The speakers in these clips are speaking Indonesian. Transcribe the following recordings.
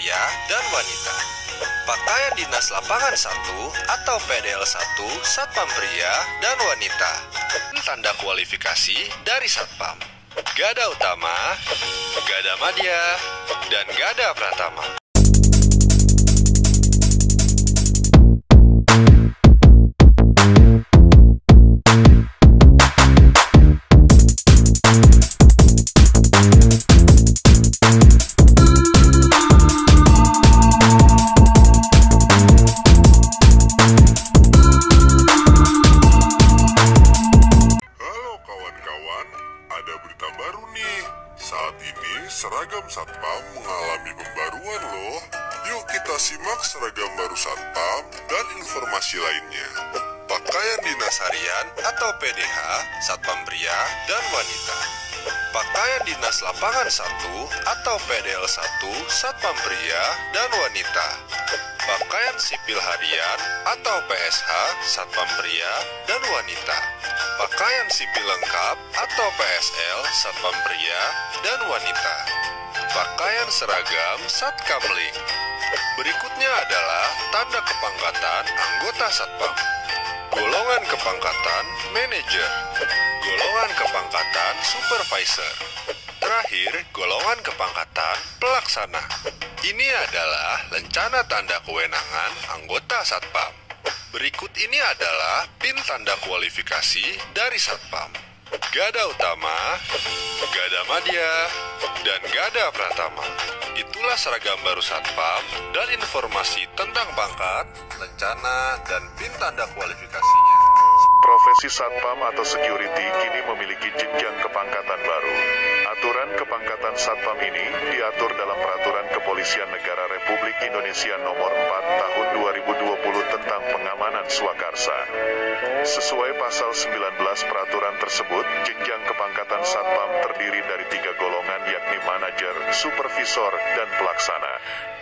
pria dan wanita. Pakaian dinas lapangan 1 atau PDL 1 Satpam pria dan wanita. Tanda kualifikasi dari Satpam. Gada Utama, Gada Madya, dan Gada Pratama. Seragam Satpam mengalami pembaruan loh. Yuk kita simak seragam baru Satpam dan informasi lainnya. Pakaian dinas harian atau PDH Satpam pria dan wanita. Pakaian dinas lapangan 1 atau PDL 1 Satpam pria dan wanita. Pakaian sipil harian atau PSH Satpam pria dan wanita. Pakaian sipil lengkap atau PSL Satpam pria dan wanita. Pakaian seragam Satkamling. Berikutnya adalah tanda kepangkatan anggota Satpam. Golongan kepangkatan manajer. Golongan kepangkatan supervisor. Terakhir, golongan kepangkatan pelaksana. Ini adalah lencana tanda kewenangan anggota Satpam. Berikut ini adalah PIN tanda kualifikasi dari Satpam. Gada Utama, Gada Madya, dan Gada Pratama. Itulah seragam baru Satpam dan informasi tentang pangkat, lencana, dan PIN tanda kualifikasinya. Profesi Satpam atau security kini memiliki jenjang kepangkatan baru. Aturan kepangkatan Satpam ini diatur dalam Peraturan Kepolisian Negara Republik Indonesia Nomor 4 Tahun 2020 tentang Pengamanan Swakarsa. Sesuai Pasal 19 peraturan tersebut, jenjang kepangkatan Satpam terdiri dari 3 golongan yakni manajer, supervisor, dan pelaksana.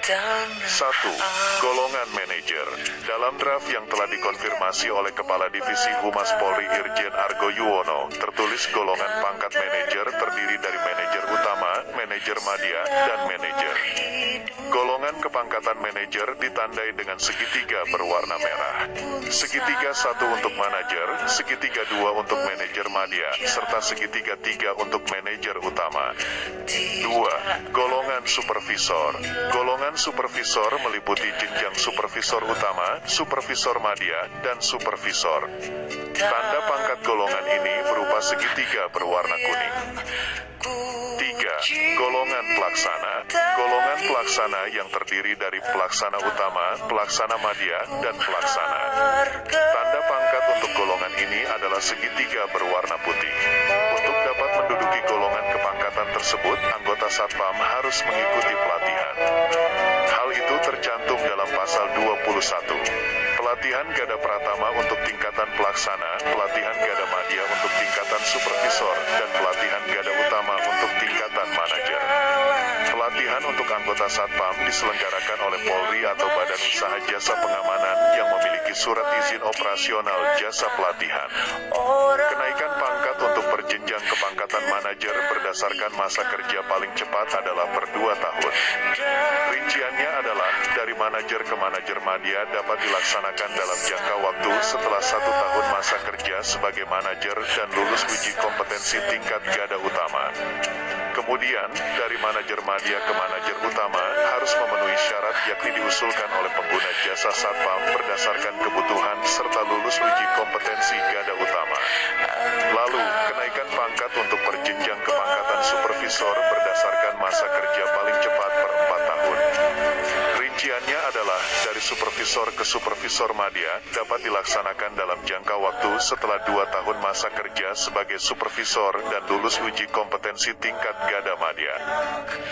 1. Golongan manajer. Dalam draft yang telah dikonfirmasi oleh Kepala Divisi Humas Polri Irjen Argo Yuwono, tertulis golongan pangkat manajer terdiri dari manajer utama, manajer madya, dan manajer. Golongan kepangkatan manajer ditandai dengan segitiga berwarna merah. Segitiga 1 untuk manajer, segitiga 2 untuk manajer madya, serta segitiga 3 untuk manajer utama. 2. Golongan supervisor. Golongan supervisor meliputi jenjang supervisor utama, supervisor madya, dan supervisor. Tanda pangkat golongan ini berupa segitiga berwarna kuning. 3. Golongan pelaksana. Golongan pelaksana yang terdiri dari pelaksana utama, pelaksana madya, dan pelaksana. Tanda pangkat untuk golongan ini adalah segitiga berwarna putih. Untuk dapat menduduki golongan kepangkatan tersebut, anggota Satpam harus mengikuti pelatihan. Hal itu tercantum dalam Pasal 21. Pelatihan Gada Pratama untuk tingkatan pelaksana, pelatihan Gada Madya untuk tingkatan supervisor, dan pelatihan Gada Utama untuk tingkatan manajer. Pelatihan untuk anggota Satpam diselenggarakan oleh Polri atau Badan Usaha Jasa Pengamanan yang memiliki surat izin operasional jasa pelatihan. Kenaikan pangkat untuk berjenjang kepangkatan manajer berdasarkan masa kerja paling cepat adalah per 2 tahun. Rinciannya adalah dari manajer ke manajer madya dapat dilaksanakan dalam jangka waktu setelah 1 tahun masa kerja sebagai manajer dan lulus uji kompetensi tingkat Gada Utama. Kemudian, dari manajer madya ke manajer utama harus memenuhi syarat yakni diusulkan oleh pengguna jasa Satpam berdasarkan kebutuhan serta lulus uji kompetensi Gada Utama. Lalu, kenaikan pangkat untuk berjenjang kepangkatan supervisor berdasarkan masa kerja paling cepat per 4 tahun. Rinciannya adalah dari supervisor ke supervisor madya dapat dilaksanakan dalam jangka waktu setelah 2 tahun masa kerja sebagai supervisor dan lulus uji kompetensi tingkat Gada Madya.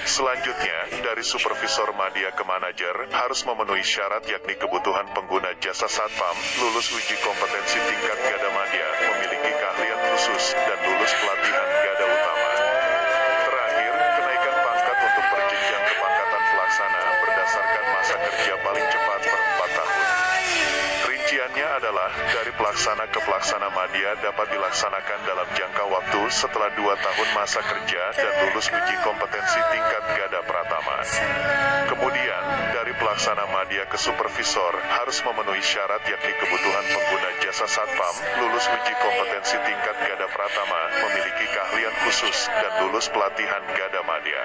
Selanjutnya, dari supervisor madya ke manajer harus memenuhi syarat yakni kebutuhan pengguna jasa Satpam, lulus uji kompetensi tingkat Gada Madya, memiliki keahlian khusus, dan lulus pelatihan Gada Utama. Terakhir, kenaikan pangkat untuk berjenjang kepangkatan pelaksana berdasarkan masa kerja paling cepat per 4 tahun. Rinciannya adalah dari pelaksana ke pelaksana madya dapat dilaksanakan dalam jangka waktu setelah 2 tahun masa kerja dan lulus uji kompetensi tingkat Gada Pratama. Kemudian, pelaksana madya ke supervisor harus memenuhi syarat yakni kebutuhan pengguna jasa satpam, lulus uji kompetensi tingkat Gada Pratama, memiliki keahlian khusus, dan lulus pelatihan Gada Madya.